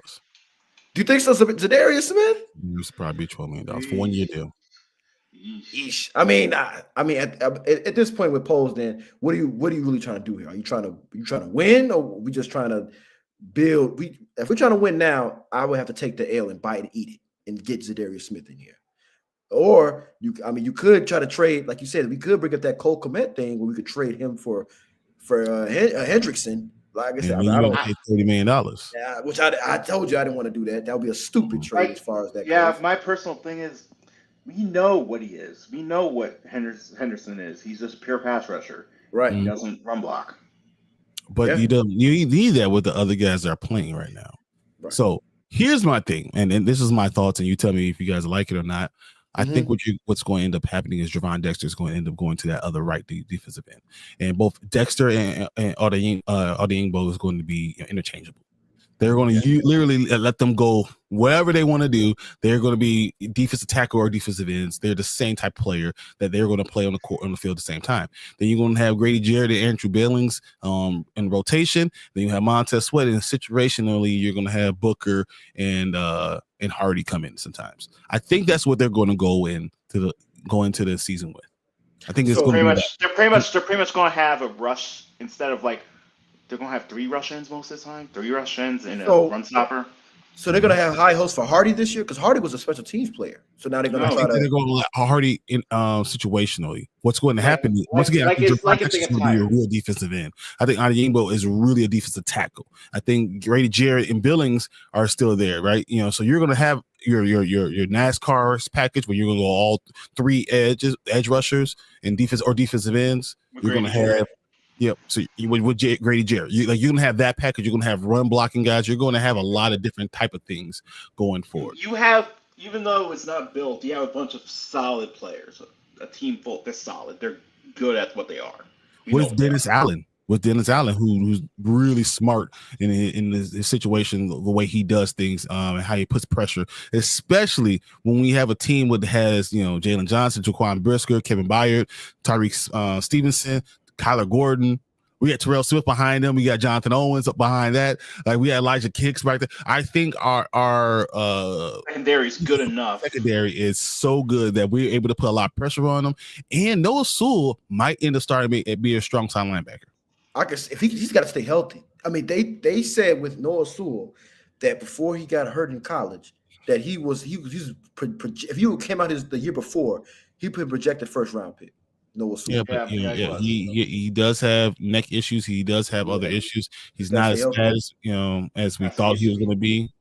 Do you think so, Zadarius Smith? He's probably $12 million for 1 year deal. Yeesh. I mean, at this point with polls, then what are you really trying to do here? Are you trying to win, or are we just trying to build? If we're trying to win now, I would have to take the L and bite and eat it and get Zadarius Smith in here. Or you could try to trade, like you said, we could bring up that Cole Kmet thing where we could trade him for Hendrickson. Like I said, I don't pay $30 million. Yeah, which I told you I didn't want to do that. That would be a stupid trade as far as that goes. My personal thing is, we know what he is. We know what Henderson is. He's just a pure pass rusher. Right. He doesn't run block. But you need that with the other guys that are playing right now. Right. So here's my thing, and this is my thoughts, and you tell me if you guys like it or not. I think what's going to end up happening is Javon Dexter is going to end up going to that other right defensive end, and both Dexter and Adeyingbo is going to be interchangeable. They're going to literally let them go wherever they want to do. They're going to be defensive tackle or defensive ends. They're the same type of player that they're going to play on the court on the field at the same time. Then you're going to have Grady Jarrett and Andrew Billings in rotation. Then you have Montez Sweat, and situationally you're going to have Booker and Hardy come in sometimes. I think that's what they're going to go into the season with. I think it's going to they're pretty much going to have a rush instead of like they're gonna have 3 rush-ins most of the time, 3 rush-ins and a So run stopper. So they're gonna have high hopes for Hardy this year because Hardy was a special teams player. So now they're gonna I No. try think that to. they're going to let Hardy in situationally. What's going to Like- happen like- once again? like I think it's- like Javon if they Texas get is going to be a tired. real defensive end. I think Adeyembo is really a defensive tackle. I think Grady Jarrett and Billings are still there, right? You know, so you're going to have your NASCAR package where you're going to go all 3 edge rushers and defensive ends. You're going to have. Yep. So with Grady Jarrett, you're going to have that package. You're going to have run blocking guys. You're going to have a lot of different type of things going forward. You have, even though it's not built, you have a bunch of solid players. A team full, they're solid. They're good at what they are. With Dennis Allen, who's really smart in this situation, the way he does things, and how he puts pressure, especially when we have a team that has Jalen Johnson, Jaquan Brisker, Kevin Byard, Tyreek Stevenson, Kyler Gordon. We got Terrell Swift behind him. We got Jonathan Owens up behind that. Like we got Elijah Kicks right there. I think our secondary is good enough. Secondary is so good that we're able to put a lot of pressure on them. And Noah Sewell might end up starting to be a strong time linebacker. I guess if he's got to stay healthy. I mean, they said with Noah Sewell that before he got hurt in college, that he was if he came out the year before, he put projected first round pick. Noah Sewell. He does have neck issues. He does have other issues. He's not as bad as we thought he was going to be.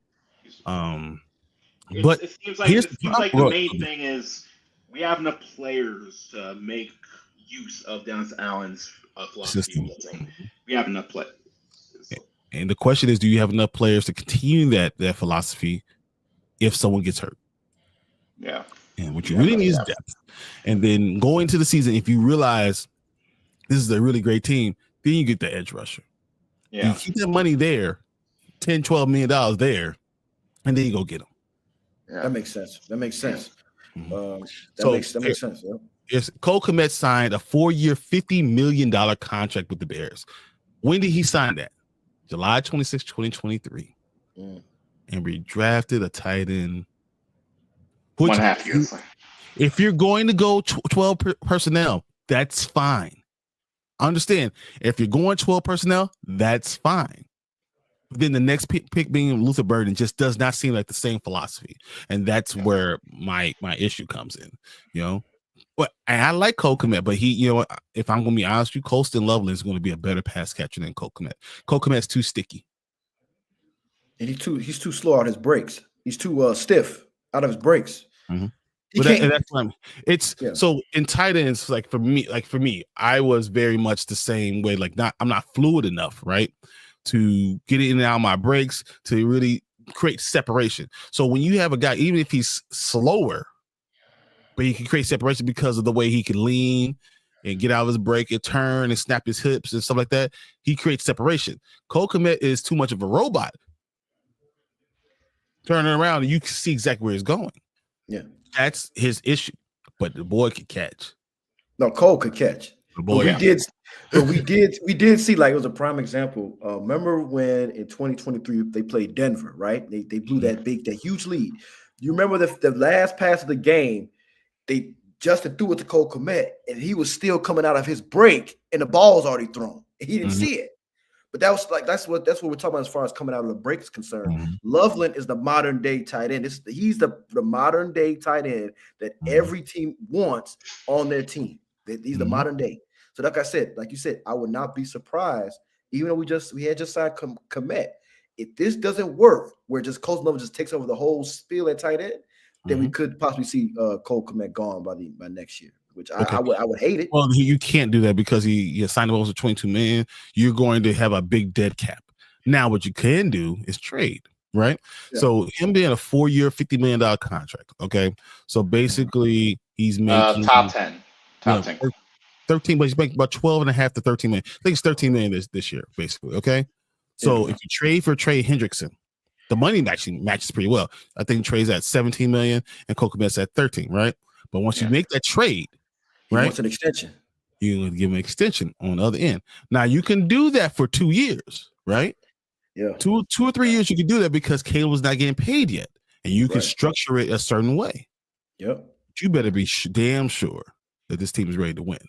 But it seems like the main thing is we have enough players to make use of Dennis Allen's philosophy. We have enough players. And the question is, do you have enough players to continue that philosophy if someone gets hurt? Yeah. And what you really need is depth. And then going into the season, if you realize this is a really great team, then you get the edge rusher. Yeah. You keep that money there, $10, $12 million there, and then you go get them. Yeah. That makes sense. That makes sense. That makes sense. Yeah. Yes, Cole Kmet signed a 4-year, $50 million contract with the Bears. When did he sign that? July 26, 2023. And we drafted a tight end. 1.5 years. If you're going to go 12 personnel, that's fine. I understand. If you're going 12 personnel, that's fine. But then the next pick being Luther Burden just does not seem like the same philosophy. And that's where my issue comes in, But I like Cole Kmet, but he, if I'm going to be honest with you, Colston Loveland is going to be a better pass catcher than Cole Kmet. Cole Kmet's too sticky. And he's too slow out his breaks. He's too stiff out of his breaks. Mm-hmm. That's what So in tight ends, like for me, I was very much the same way. I'm not fluid enough, right, to get in and out of my breaks to really create separation. So when you have a guy, even if he's slower, but he can create separation because of the way he can lean and get out of his break and turn and snap his hips and stuff like that, he creates separation. Cole Kmet is too much of a robot. Turning around and you can see exactly where he's going. Yeah. That's his issue. But the boy could catch. No, Cole could catch. The boy, we did see, like, it was a prime example. Remember when in 2023 they played Denver, right? They blew that huge lead. You remember the last pass of the game, Justin threw it to Cole Kmet, and he was still coming out of his break, and the ball was already thrown. He didn't see it. But that's what we're talking about as far as coming out of the break is concerned. Loveland is the modern day tight end. He's the modern day tight end that every team wants on their team. He's the modern day. So like you said, I would not be surprised, even though we had just signed Kmet. If this doesn't work, where just Colton Loveland just takes over the whole spiel at tight end, then we could possibly see Cole Kmet gone by next year. Which I would hate it. Well, you can't do that because he signed him over for $22 million. You're going to have a big dead cap. Now, what you can do is trade, right? Yeah. So him being a 4-year, $50 million contract. Okay, so basically he's making top 10, 13, but he's making about 12.5 to 13 million. I think it's 13 million this year, basically. Okay, so if you trade for Trey Hendrickson, the money actually matches pretty well. I think Trey's at 17 million and Cole Kmet's at 13, right? But once you make that trade, he wants an extension. You're going to give him an extension on the other end. Now, you can do that for 2 years, right? Yeah. 2 or 3 years, you can do that because Caleb's not getting paid yet. And you can structure it a certain way. Yep. But you better be damn sure that this team is ready to win.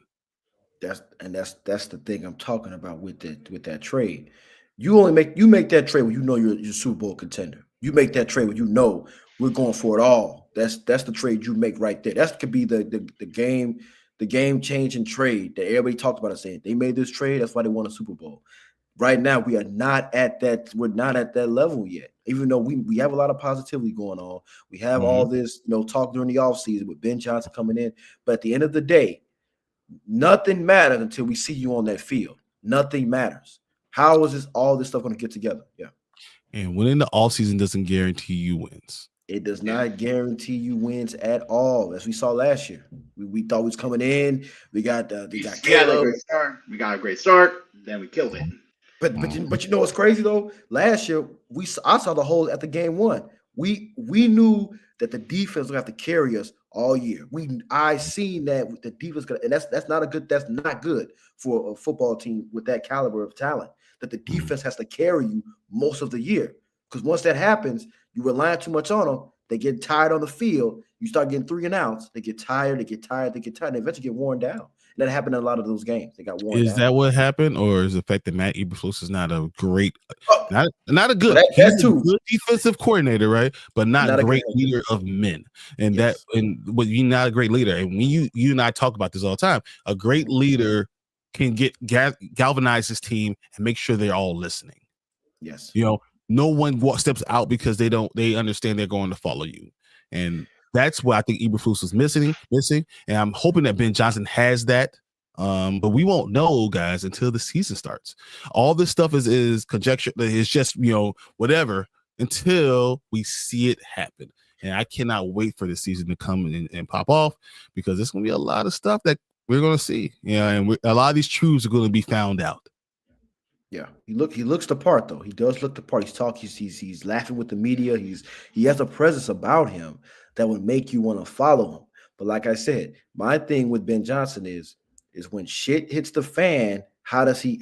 That's the thing I'm talking about with that trade. You make that trade when you know you're Super Bowl contender. You make that trade when you know we're going for it all. That's the trade you make right there. That could be the game changing trade that everybody talked about. Saying they made this trade, that's why they won a Super Bowl. Right now, we are not at that. We're not at that level yet. Even though we have a lot of positivity going on, we have all this talk during the offseason with Ben Johnson coming in. But at the end of the day, nothing matters until we see you on that field. Nothing matters. How is all this stuff going to get together? Yeah. And winning the offseason doesn't guarantee you wins. It does not guarantee you wins at all, as we saw last year. We thought we was coming in. We got a great start. We got a great start. Then we killed it. But you know what's crazy though? Last year I saw the whole at the game one. We knew that the defense would have to carry us all year. I seen that with the defense, and that's not good for a football team with that caliber of talent. That the defense has to carry you most of the year. Because once that happens, you rely too much on them. They get tired on the field. You start getting 3 and outs. They get tired. And they eventually get worn down. And that happened in a lot of those games. They got worn down. Is that what happened, or is the fact that Matt Eberflus is not a great, not a good, he's a good defensive coordinator, right? But not a great leader of men, and but you're not a great leader. And when you and I talk about this all the time, a great leader can galvanize his team and make sure they're all listening. Yes, no one steps out because they understand they're going to follow you, and that's what I think Eberflus was missing, and I'm hoping that Ben Johnson has that. But we won't know, guys, until the season starts. All this stuff is conjecture. It's just whatever until we see it happen. And I cannot wait for the season to come and pop off, because there's going to be a lot of stuff that we're going to see. And a lot of these truths are going to be found out. Yeah, he looks the part though. He does look the part. He's laughing with the media. He has a presence about him that would make you want to follow him. But like I said, my thing with Ben Johnson is when shit hits the fan, how does he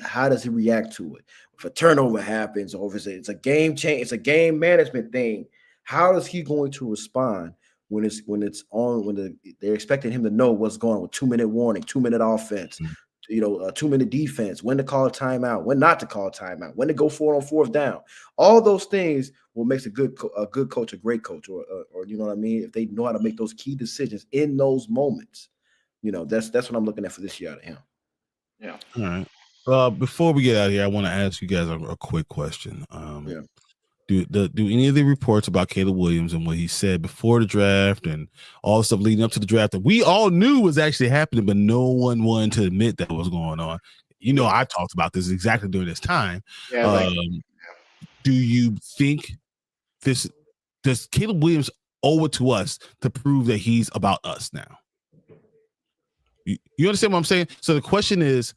react to it? If a turnover happens, or if it's a game change, it's a game management thing. How is he going to respond when they're expecting him to know what's going on with 2-minute warning, 2-minute offense, 2-minute defense, when to call a timeout, when not to call a timeout, when to go for it on 4th down. All those things will make a good coach a great coach, or you know what I mean? If they know how to make those key decisions in those moments, that's what I'm looking at for this year out of him. Yeah. All right. Before we get out of here, I want to ask you guys a quick question. Do any of the reports about Caleb Williams and what he said before the draft and all the stuff leading up to the draft that we all knew was actually happening, but no one wanted to admit that was going on? I talked about this exactly during this time. Yeah, do you think does Caleb Williams owe it to us to prove that he's about us now? You understand what I'm saying? So the question is,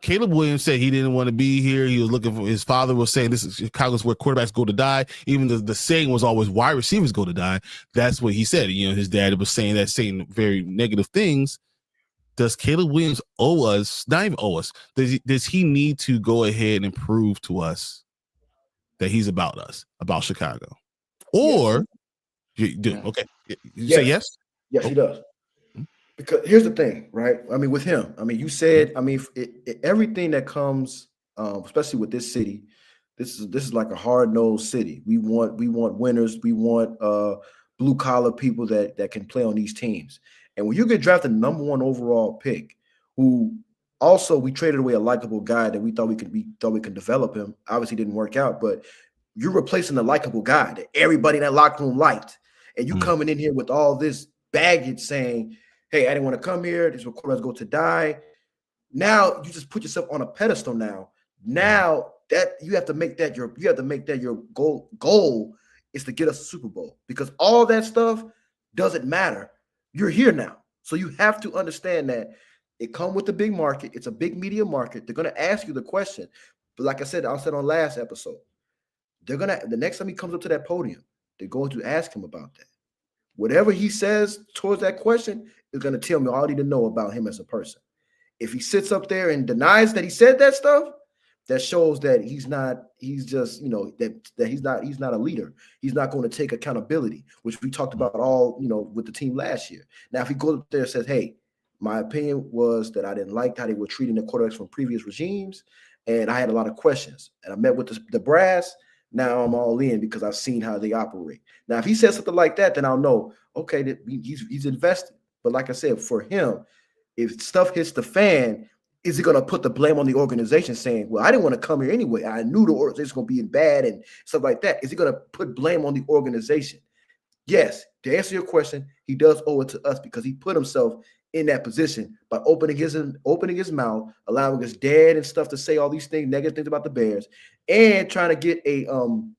Caleb Williams said he didn't want to be here. He was looking for, his father was saying this is Chicago's where quarterbacks go to die. Even the saying was always wide receivers go to die. That's what he said. His dad was saying very negative things. Does Caleb Williams owe us? Not even owe us. Does he need to go ahead and prove to us that he's about us, about Chicago? Or you do? Okay. You say yes? Yes, he does. Because here's the thing, right? I mean, with him, you said, everything that comes, especially with this city, this is like a hard-nosed city. We want winners. We want blue-collar people that can play on these teams. And when you get drafted number 1 overall pick, who also we traded away a likable guy that we thought we could develop him. Obviously, didn't work out, but you're replacing the likable guy that everybody in that locker room liked, and you coming in here with all this baggage saying, hey, I didn't want to come here. These quarterbacks go to die. Now you just put yourself on a pedestal. Now that you have to make that your goal is to get us a Super Bowl, because all that stuff doesn't matter. You're here now, so you have to understand that it comes with the big market. It's a big media market. They're going to ask you the question, but like I said on last episode, the next time he comes up to that podium, they're going to ask him about that. Whatever he says towards that question is going to tell me all I need to know about him as a person. If he sits up there and denies that he said that stuff, that shows that he's not a leader. He's not going to take accountability, which we talked about all, with the team last year. Now, if he goes up there and says, hey, My opinion was that I didn't like how they were treating the quarterbacks from previous regimes, and I had a lot of questions. And I met with the brass. Now I'm all in because I've seen how they operate. Now, if he says something like that, then I'll know, okay, that he's invested. But like I said, for him, if stuff hits the fan, is he going to put the blame on the organization saying, well, I didn't want to come here anyway. I knew the organization was going to be bad and stuff like that. Is he going to put blame on the organization? Yes, to answer your question, he does owe it to us because he put himself in that position by opening his mouth, allowing his dad and stuff to say all these things, negative things about the Bears, and trying to get an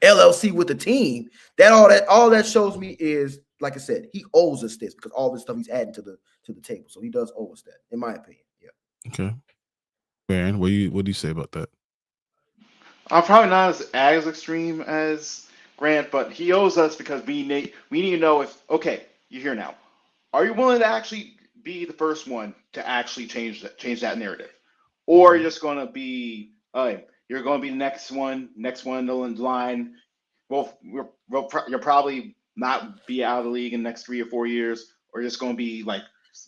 LLC with the team. All that shows me is, like I said, he owes us this because all this stuff he's adding to the table. So he does owe us that, in my opinion. Yeah. Okay. Baron, what do you say about that? I'm probably not as extreme as Grant, but he owes us because we need to know if, okay, you're here now. Are you willing to actually be the first one to actually change that narrative? Or you're just going to be, you're going to be the next one in the line. Well, you'll probably not be out of the league in the next 3 or 4 years, or you're just going to be like,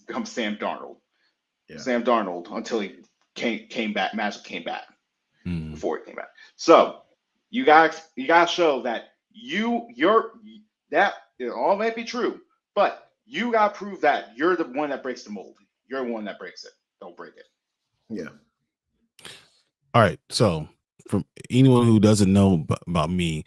become Sam Darnold. Yeah. Sam Darnold until he came back, Magic came back before he came back. So you got to show that that it all might be true, but you got to prove that you're the one that breaks the mold. You're the one that breaks it. Don't break it. Yeah. All right. So from anyone who doesn't know about me,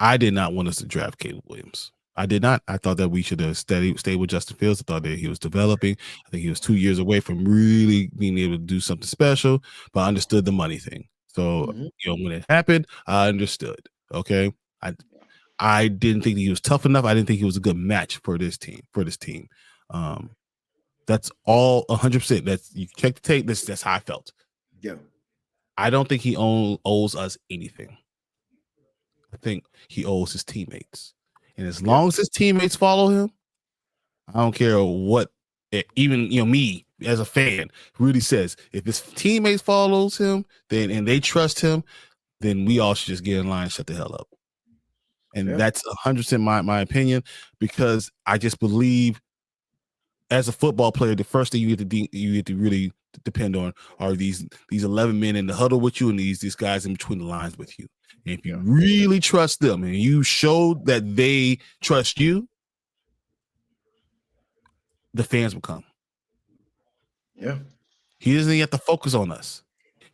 I did not want us to draft Caleb Williams. I did not. I thought that we should have stayed with Justin Fields. I thought that he was developing. I think he was 2 years away from really being able to do something special, but I understood the money thing. So, when it happened, I understood. Okay. I didn't think that he was tough enough. I didn't think he was a good match for this team. That's all 100%. That's, you check the tape. That's how I felt. Yeah. I don't think he owes us anything. I think he owes his teammates. And as long as his teammates follow him, I don't care what, even me as a fan really says. If his teammates follows him, and they trust him, then we all should just get in line and shut the hell up. And that's 100% my opinion, because I just believe as a football player, the first thing you have to really depend on are these 11 men in the huddle with you and these guys in between the lines with you. And if you really trust them and you show that they trust you, the fans will come. Yeah. He doesn't have to focus on us.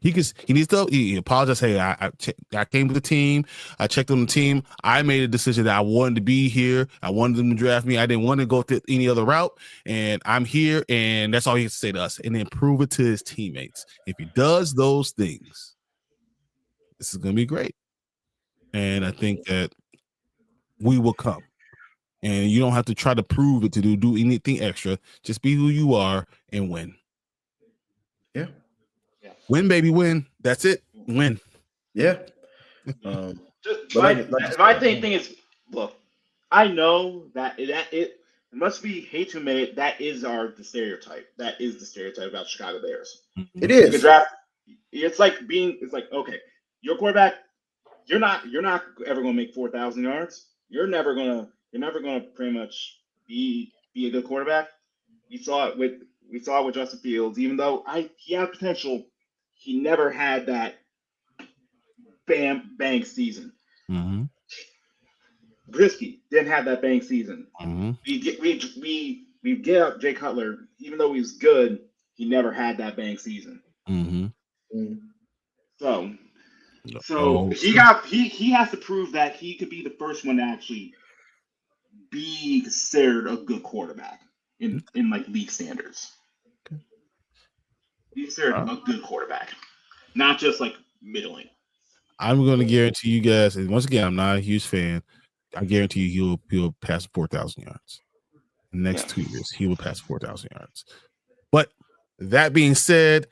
He needs to apologize. Hey, I came to the team. I checked on the team. I made a decision that I wanted to be here. I wanted them to draft me. I didn't want to go through any other route, and I'm here. And that's all he has to say to us, and then prove it to his teammates. If he does those things, this is going to be great. And I think that we will come. And you don't have to try to prove it to do anything extra. Just be who you are and win. Yeah. Win, baby, win. That's it. Win. Yeah. My thing is, look, I know that it must be hate to admit it. That is the stereotype. That is the stereotype about Chicago Bears. It is. It's like okay, your quarterback, you're not ever gonna make 4,000 yards. You're never gonna pretty much be a good quarterback. We saw it with Justin Fields. Even though he had potential, he never had that bang season. Mm-hmm. Brisky didn't have that bang season. Mm-hmm. We get up Jay Cutler, even though he was good, he never had that bang season. Mm-hmm. So he has to prove that he could be the first one to actually be considered a good quarterback in like league standards. Be considered a good quarterback, not just like middling. I'm going to guarantee you guys, and once again, I'm not a huge fan. I guarantee you he'll pass 4,000 yards. In the next 2 years, he will pass 4,000 yards. But that being said,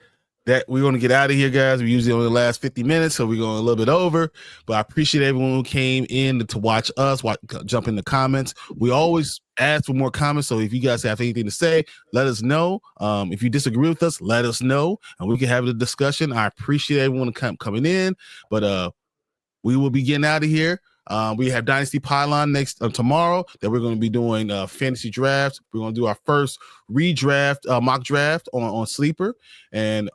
that we're going to get out of here, guys. We usually only last 50 minutes, so we're going a little bit over. But I appreciate everyone who came in to watch us, jump in the comments. We always ask for more comments, so if you guys have anything to say, let us know. If you disagree with us, let us know, and we can have a discussion. I appreciate everyone coming in, but we will be getting out of here. We have Dynasty Pylon next tomorrow that we're going to be doing fantasy drafts. We're going to do our first redraft mock draft on Sleeper, and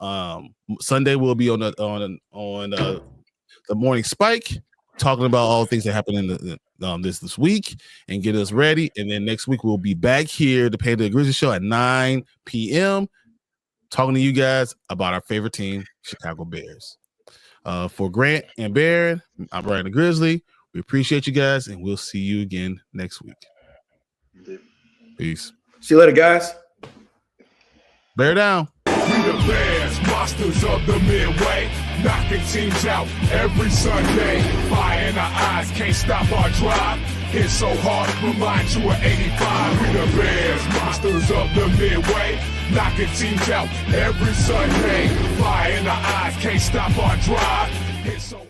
Sunday we'll be on the Morning Spike, talking about all the things that happened in this week and get us ready. And then next week we'll be back here to pay the Grizzly Show at 9 p.m. talking to you guys about our favorite team, Chicago Bears. For Grant and Baron, I'm Brian the Grizzly. We appreciate you guys, and we'll see you again next week. Peace. See you later, guys. Bear down. We the Bears, monsters of the Midway, knocking teams out every Sunday. Fire in our eyes, can't stop our drive. Hit so hard, remind you of 85. We the Bears, monsters of the Midway, knocking teams out every Sunday. Fire in our eyes, can't stop our drive. Hit so hard.